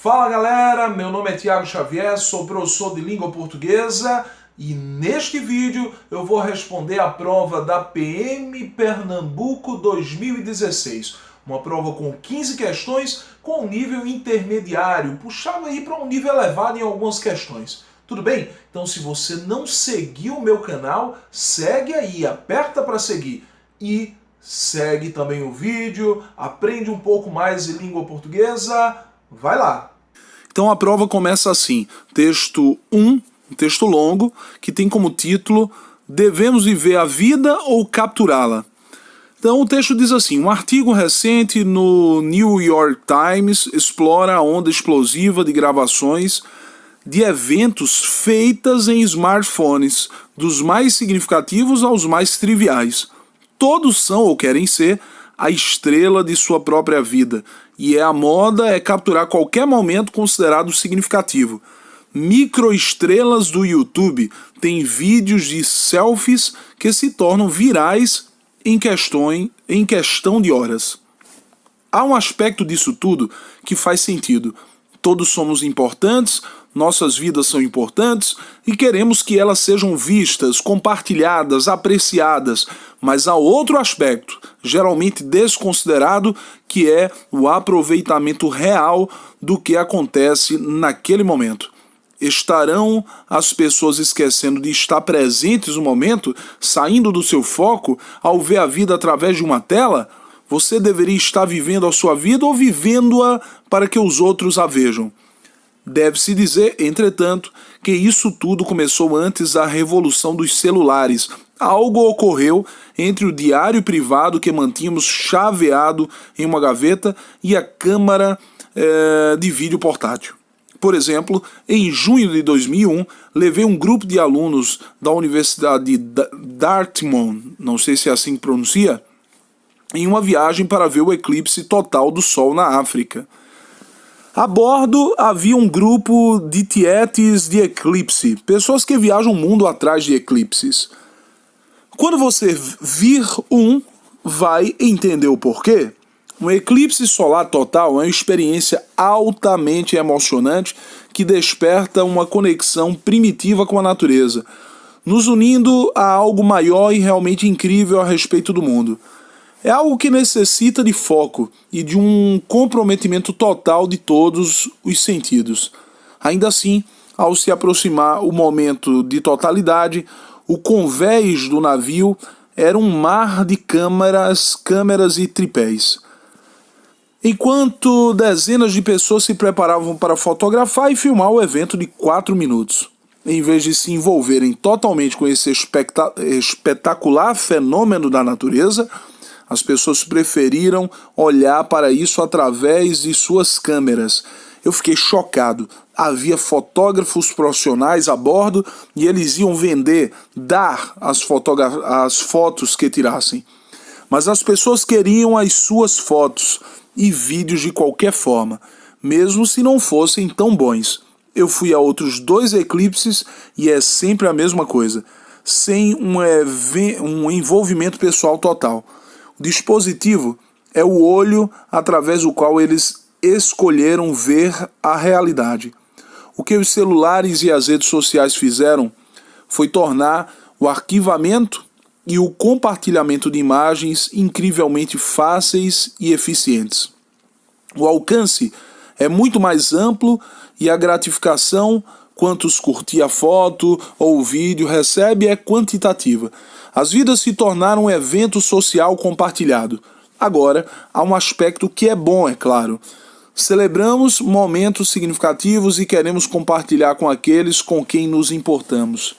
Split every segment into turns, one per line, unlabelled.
Fala galera, meu nome é Thiago Xavier, sou professor de língua portuguesa e neste vídeo eu vou responder a prova da PM Pernambuco 2016. Uma prova com 15 questões com nível intermediário, puxado aí para um nível elevado em algumas questões. Tudo bem? Então se você não seguiu o meu canal, segue aí, aperta para seguir e segue também o vídeo, aprende um pouco mais de língua portuguesa, vai lá! Então a prova começa assim, texto 1, um texto longo, que tem como título Devemos viver a vida ou capturá-la? Então o texto diz assim, um artigo recente no New York Times explora a onda explosiva de gravações de eventos feitas em smartphones, dos mais significativos aos mais triviais. Todos são ou querem ser a estrela de sua própria vida, e a moda é capturar qualquer momento considerado significativo. Microestrelas do YouTube têm vídeos de selfies que se tornam virais em questão de horas. Há um aspecto disso tudo que faz sentido. Todos somos importantes, nossas vidas são importantes e queremos que elas sejam vistas, compartilhadas, apreciadas, mas há outro aspecto, geralmente desconsiderado, que é o aproveitamento real do que acontece naquele momento. Estarão as pessoas esquecendo de estar presentes no momento, saindo do seu foco ao ver a vida através de uma tela? Você deveria estar vivendo a sua vida ou vivendo-a para que os outros a vejam? Deve-se dizer, entretanto, que isso tudo começou antes da revolução dos celulares. Algo ocorreu entre o diário privado que mantínhamos chaveado em uma gaveta e a câmara de vídeo portátil. Por exemplo, em junho de 2001, levei um grupo de alunos da Universidade de Dartmouth, não sei se é assim que pronuncia, em uma viagem para ver o eclipse total do Sol na África. A bordo havia um grupo de tietes de eclipse, pessoas que viajam o mundo atrás de eclipses. Quando você vir um, vai entender o porquê. Um eclipse solar total é uma experiência altamente emocionante que desperta uma conexão primitiva com a natureza, nos unindo a algo maior e realmente incrível a respeito do mundo. É algo que necessita de foco e de um comprometimento total de todos os sentidos. Ainda assim, ao se aproximar o momento de totalidade, o convés do navio era um mar de câmeras e tripés. Enquanto dezenas de pessoas se preparavam para fotografar e filmar o evento de 4 minutos. Em vez de se envolverem totalmente com esse espetacular fenômeno da natureza, as pessoas preferiram olhar para isso através de suas câmeras. Eu fiquei chocado. Havia fotógrafos profissionais a bordo e eles iam dar as fotos que tirassem. Mas as pessoas queriam as suas fotos e vídeos de qualquer forma, mesmo se não fossem tão bons. Eu fui a outros 2 eclipses e é sempre a mesma coisa, sem um envolvimento pessoal total. O dispositivo é o olho através do qual eles escolheram ver a realidade. O que os celulares e as redes sociais fizeram foi tornar o arquivamento e o compartilhamento de imagens incrivelmente fáceis e eficientes. O alcance é muito mais amplo e a gratificação, quantos curtir a foto ou o vídeo recebe, é quantitativa. As vidas se tornaram um evento social compartilhado. Agora, há um aspecto que é bom, é claro. Celebramos momentos significativos e queremos compartilhar com aqueles com quem nos importamos.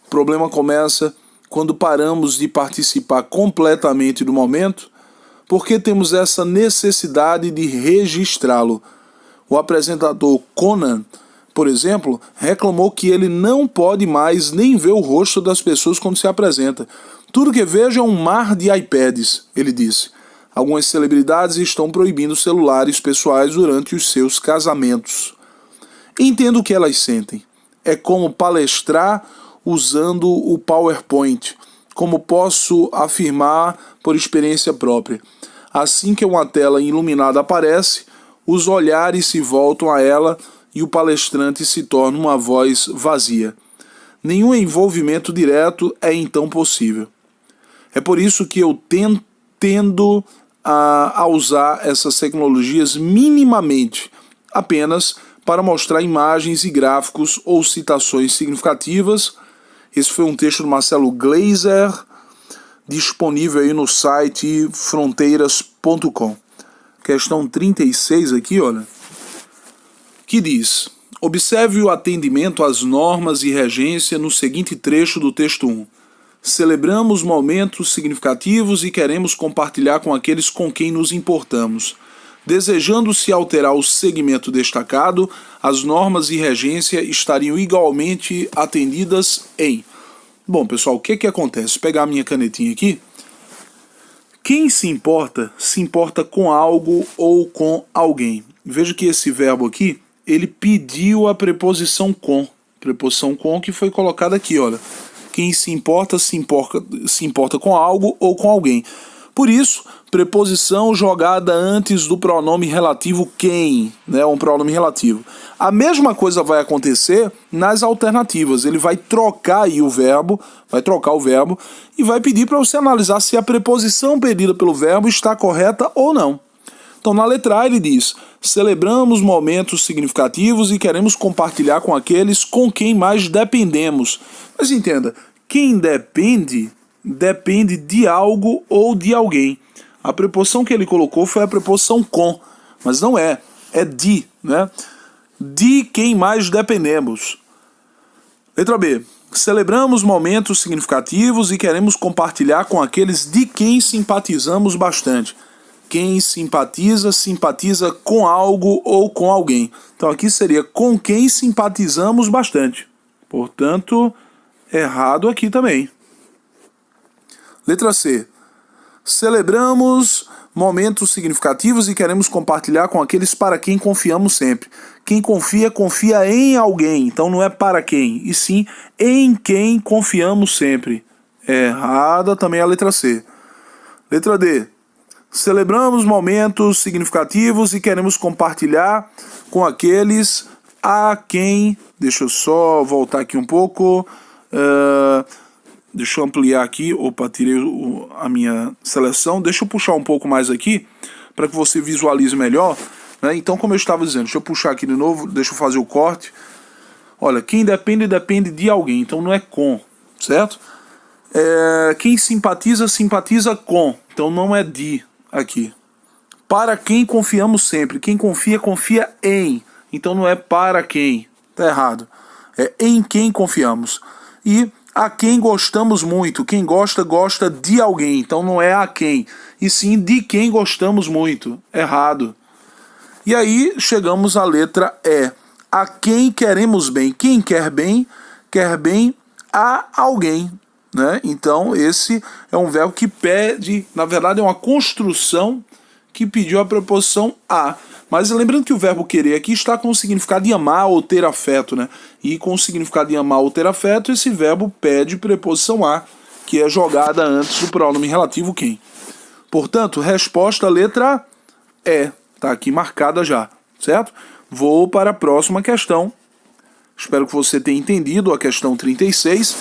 O problema começa quando paramos de participar completamente do momento, porque temos essa necessidade de registrá-lo. O apresentador Conan, por exemplo, reclamou que ele não pode mais nem ver o rosto das pessoas quando se apresenta. Tudo que vejo é um mar de iPads, ele disse. Algumas celebridades estão proibindo celulares pessoais durante os seus casamentos. Entendo o que elas sentem. É como palestrar usando o PowerPoint, como posso afirmar por experiência própria. Assim que uma tela iluminada aparece,
os olhares se voltam a ela e o palestrante se torna uma voz vazia. Nenhum envolvimento direto é então possível. É por isso que eu tendo a usar essas tecnologias minimamente, apenas para mostrar imagens e gráficos ou citações significativas. Esse foi um texto do Marcelo Gleiser, disponível aí no site fronteiras.com. Questão 36 aqui, olha, que diz: observe o atendimento às normas e regência no seguinte trecho do texto 1. Celebramos momentos significativos e queremos compartilhar com aqueles com quem nos importamos. Desejando-se alterar o segmento destacado, as normas e regência estariam igualmente atendidas em... Bom, pessoal, o que acontece? Vou pegar a minha canetinha aqui. Quem se importa com algo ou com alguém. Veja que esse verbo aqui, ele pediu a preposição com. Preposição com que foi colocada aqui, olha. Quem se importa com algo ou com alguém. Por isso, preposição jogada antes do pronome relativo quem, né, um pronome relativo. A mesma coisa vai acontecer nas alternativas. Ele vai trocar aí o verbo, e vai pedir para você analisar se a preposição pedida pelo verbo está correta ou não. Então, na letra A ele diz: celebramos momentos significativos e queremos compartilhar com aqueles com quem mais dependemos. Mas entenda, quem depende de algo ou de alguém. A preposição que ele colocou foi a preposição com, mas não é de, né? De quem mais dependemos. Letra B. Celebramos momentos significativos e queremos compartilhar com aqueles de quem simpatizamos bastante. Quem simpatiza com algo ou com alguém. Então aqui seria com quem simpatizamos bastante. Portanto, errado aqui também. Letra C. Celebramos momentos significativos e queremos compartilhar com aqueles para quem confiamos sempre. Quem confia em alguém. Então não é para quem, e sim em quem confiamos sempre. Errada também a letra C. Letra D. Celebramos momentos significativos e queremos compartilhar com aqueles a quem... Deixa eu só voltar aqui um pouco... Deixa eu ampliar aqui. Opa, tirei a minha seleção. Deixa eu puxar um pouco mais aqui para que você visualize melhor, né? Então, como eu estava dizendo, deixa eu puxar aqui de novo. Deixa eu fazer o corte. Olha, quem depende de alguém. Então não é com, certo? Quem simpatiza com. Então não é de aqui. Para quem confiamos sempre. Quem confia em. Então não é para quem. Tá errado. É em quem confiamos. E a quem gostamos muito. Quem gosta de alguém. Então não é a quem, e sim de quem gostamos muito. Errado. E aí chegamos à letra E. A quem queremos bem. Quem quer bem a alguém, né? Então esse é um verbo que pede, na verdade é uma construção que pediu a preposição a. Mas lembrando que o verbo querer aqui está com o significado de amar ou ter afeto, né? E com o significado de amar ou ter afeto, esse verbo pede preposição a, que é jogada antes do pronome relativo quem. Portanto, resposta letra E. Está aqui marcada já, certo? Vou para a próxima questão. Espero que você tenha entendido a questão 36.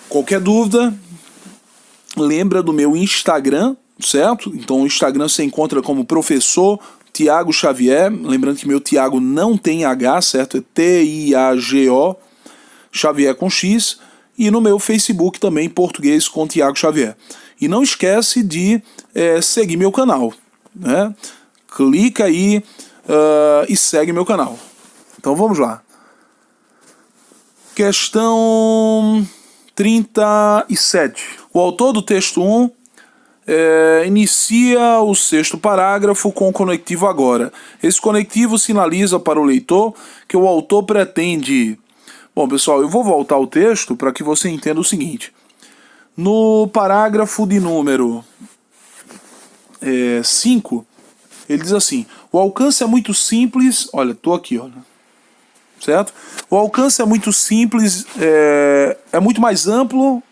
Qualquer dúvida, lembra do meu Instagram, certo? Então o Instagram você encontra como professor Tiago Xavier, lembrando que meu Tiago não tem H, certo? É T-I-A-G-O, Xavier com X, e no meu Facebook também, Português com Tiago Xavier. E não esquece de seguir meu canal, né? Clica aí e segue meu canal. Então vamos lá. Questão 37. O autor do texto 1 inicia o sexto parágrafo com o conectivo agora. Esse conectivo sinaliza para o leitor que o autor pretende... Bom, pessoal, eu vou voltar ao texto para que você entenda o seguinte. No parágrafo de número 5, ele diz assim: o alcance é muito simples... Olha, estou aqui, olha. Certo? O alcance é muito simples, é muito mais amplo...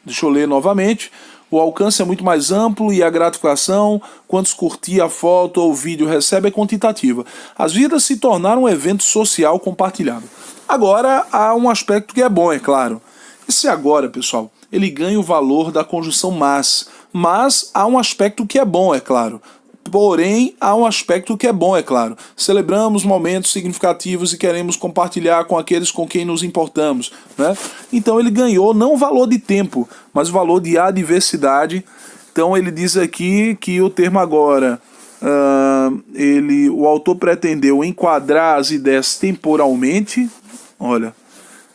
Deixa eu ler novamente. O alcance é muito mais amplo e a gratificação, quantos curtir a foto ou o vídeo recebe, é quantitativa. As vidas se tornaram um evento social compartilhado. Agora há um aspecto que é bom, é claro. Esse agora, pessoal, ele ganha o valor da conjunção mas há um aspecto que é bom, é claro. Porém, há um aspecto que é bom, é claro. Celebramos momentos significativos e queremos compartilhar com aqueles com quem nos importamos, né? Então ele ganhou não o valor de tempo, mas o valor de adversidade. Então ele diz aqui que o termo agora, o autor pretendeu enquadrar as ideias temporalmente. Olha,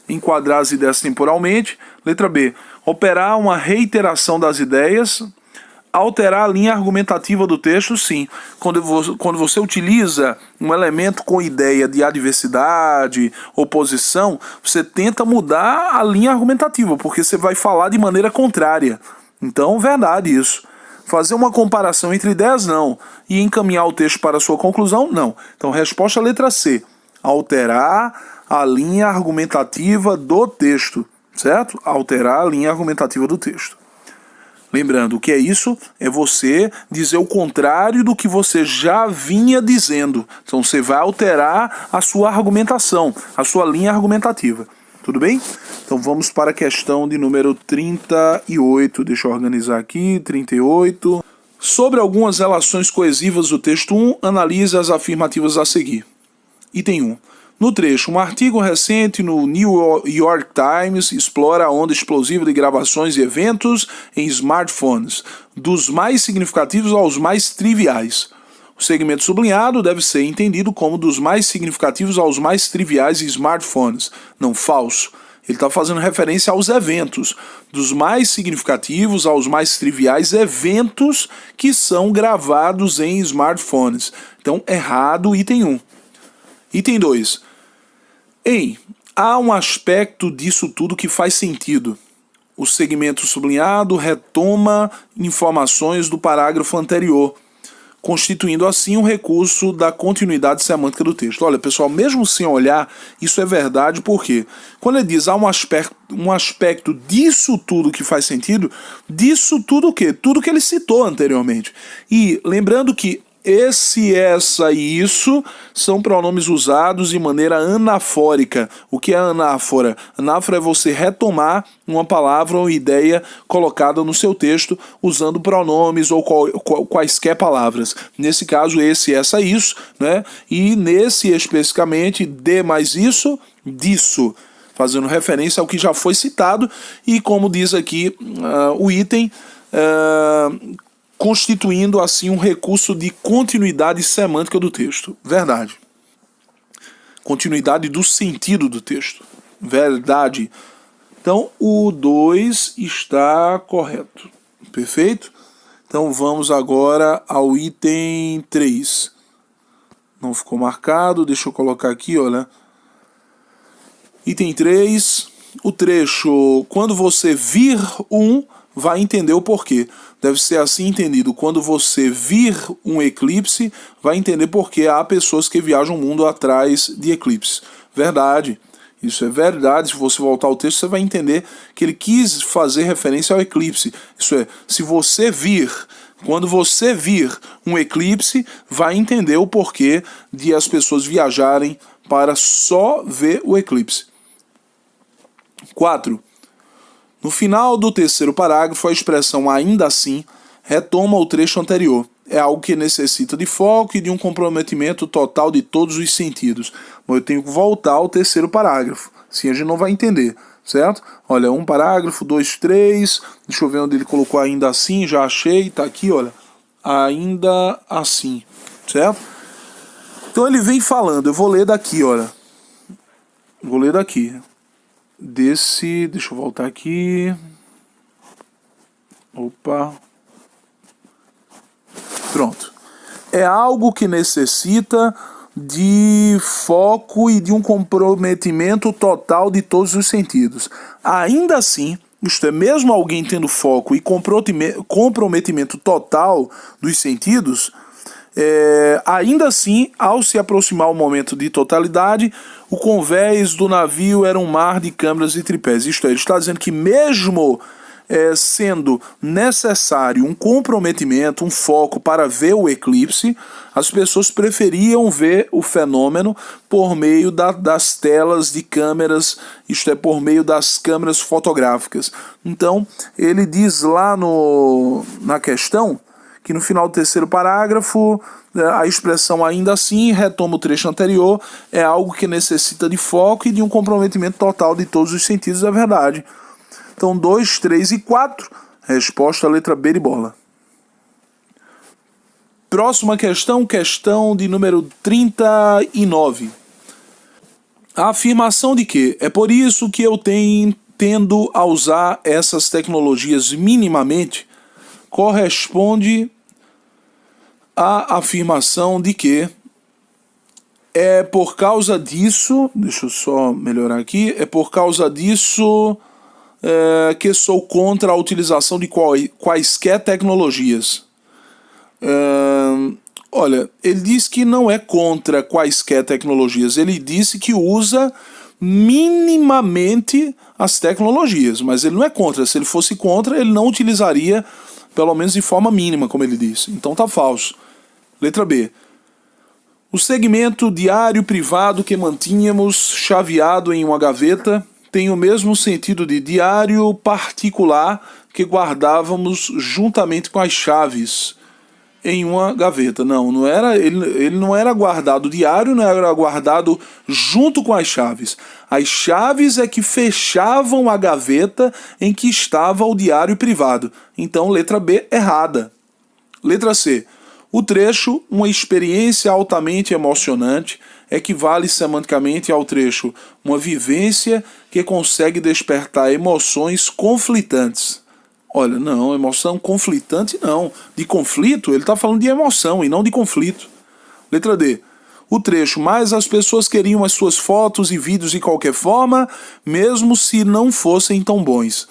enquadrar as ideias temporalmente. Letra B, operar uma reiteração das ideias. Alterar a linha argumentativa do texto, sim. Quando você utiliza um elemento com ideia de adversidade, oposição, você tenta mudar a linha argumentativa, porque você vai falar de maneira contrária. Então, verdade isso. Fazer uma comparação entre ideias, não. E encaminhar o texto para a sua conclusão, não. Então, resposta letra C. Alterar a linha argumentativa do texto, certo? Alterar a linha argumentativa do texto. Lembrando, o que é isso? É você dizer o contrário do que você já vinha dizendo. Então você vai alterar a sua argumentação, a sua linha argumentativa. Tudo bem? Então vamos para a questão de número 38. Deixa eu organizar aqui, 38. Sobre algumas relações coesivas do texto 1, analise as afirmativas a seguir. Item 1. No trecho, um artigo recente no New York Times explora a onda explosiva de gravações e eventos em smartphones, dos mais significativos aos mais triviais. O segmento sublinhado deve ser entendido como dos mais significativos aos mais triviais em smartphones, não falso. Ele está fazendo referência aos eventos, dos mais significativos aos mais triviais eventos que são gravados em smartphones. Então, errado, item 1. Item 2. Há um aspecto disso tudo que faz sentido. O segmento sublinhado retoma informações do parágrafo anterior, constituindo assim um recurso da continuidade semântica do texto. Olha, pessoal, mesmo sem olhar, isso é verdade, porque quando ele diz há um aspecto disso tudo que faz sentido, disso tudo o quê? Tudo que ele citou anteriormente. E lembrando que esse, essa e isso são pronomes usados de maneira anafórica. O que é anáfora? Anáfora é você retomar uma palavra ou ideia colocada no seu texto usando pronomes ou quaisquer palavras. Nesse caso, esse, essa, isso, né? E nesse especificamente, de mais isso, disso, fazendo referência ao que já foi citado e, como diz aqui o item, constituindo assim um recurso de continuidade semântica do texto. Verdade. Continuidade do sentido do texto. Verdade. Então, o 2 está correto. Perfeito? Então, vamos agora ao item 3. Não ficou marcado, deixa eu colocar aqui, olha. Item 3, o trecho, quando você vir vai entender o porquê. Deve ser assim entendido. Quando você vir um eclipse, vai entender porque há pessoas que viajam o mundo atrás de eclipses. Verdade. Isso é verdade. Se você voltar ao texto, você vai entender que ele quis fazer referência ao eclipse. Isso é, se você vir, quando você vir um eclipse, vai entender o porquê de as pessoas viajarem para só ver o eclipse. 4. No final do terceiro parágrafo, a expressão ainda assim retoma o trecho anterior. É algo que necessita de foco e de um comprometimento total de todos os sentidos. Mas eu tenho que voltar ao terceiro parágrafo, assim a gente não vai entender, certo? Olha, um parágrafo, 2, 3, deixa eu ver onde ele colocou ainda assim, já achei, tá aqui, olha, ainda assim, certo? Então ele vem falando, eu vou ler daqui, olha, vou ler daqui. Deixa eu voltar aqui. Opa. Pronto. É algo que necessita de foco e de um comprometimento total de todos os sentidos. Ainda assim, isto é, mesmo alguém tendo foco e comprometimento total dos sentidos, ainda assim, ao se aproximar o momento de totalidade, o convés do navio era um mar de câmeras e tripés. Isto é, ele está dizendo que mesmo sendo necessário um comprometimento, um foco para ver o eclipse, as pessoas preferiam ver o fenômeno por meio das telas de câmeras, isto é, por meio das câmeras fotográficas. Então, ele diz lá na questão que no final do terceiro parágrafo, a expressão ainda assim, retoma o trecho anterior, é algo que necessita de foco e de um comprometimento total de todos os sentidos, é verdade. Então, 2, 3 e 4, resposta letra B de bola. Próxima questão, questão de número 39. A afirmação de que é por isso que eu tendo a usar essas tecnologias minimamente corresponde à afirmação de que é por causa disso, deixa eu só melhorar aqui, é por causa disso que sou contra a utilização de quaisquer tecnologias. Olha, ele diz que não é contra quaisquer tecnologias, ele disse que usa minimamente as tecnologias, mas ele não é contra. Se ele fosse contra, ele não utilizaria, pelo menos de forma mínima, como ele disse. Então tá falso. Letra B. O segmento diário privado que mantínhamos chaveado em uma gaveta tem o mesmo sentido de diário particular que guardávamos juntamente com as chaves em uma gaveta. Não era, ele não era guardado diário, não era guardado junto com as chaves. As chaves é que fechavam a gaveta em que estava o diário privado. Então, letra B, errada. Letra C. O trecho, uma experiência altamente emocionante, equivale semanticamente ao trecho, uma vivência que consegue despertar emoções conflitantes. Olha, não, emoção conflitante não. De conflito, ele está falando de emoção e não de conflito. Letra D. O trecho, mas as pessoas queriam as suas fotos e vídeos de qualquer forma, mesmo se não fossem tão bons.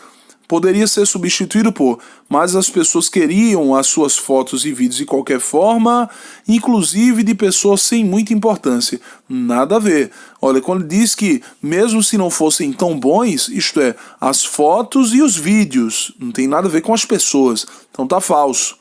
Poderia ser substituído por, mas as pessoas queriam as suas fotos e vídeos de qualquer forma, inclusive de pessoas sem muita importância. Nada a ver. Olha, quando ele diz que, mesmo se não fossem tão bons, isto é, as fotos e os vídeos, não tem nada a ver com as pessoas. Então tá falso.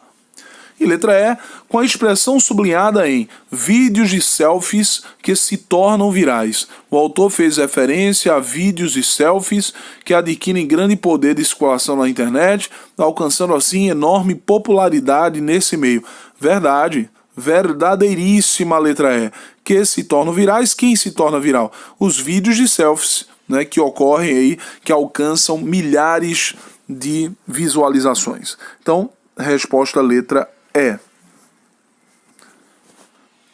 E letra E, com a expressão sublinhada em vídeos de selfies que se tornam virais. O autor fez referência a vídeos e selfies que adquirem grande poder de circulação na internet, alcançando assim enorme popularidade nesse meio. Verdade, verdadeiríssima letra E. Que se tornam virais, quem se torna viral? Os vídeos de selfies, né, que ocorrem aí, que alcançam milhares de visualizações. Então, resposta letra E.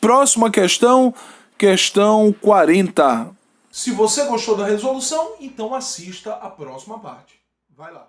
Próxima questão, questão 40.
Se você gostou da resolução, então assista a próxima parte. Vai lá.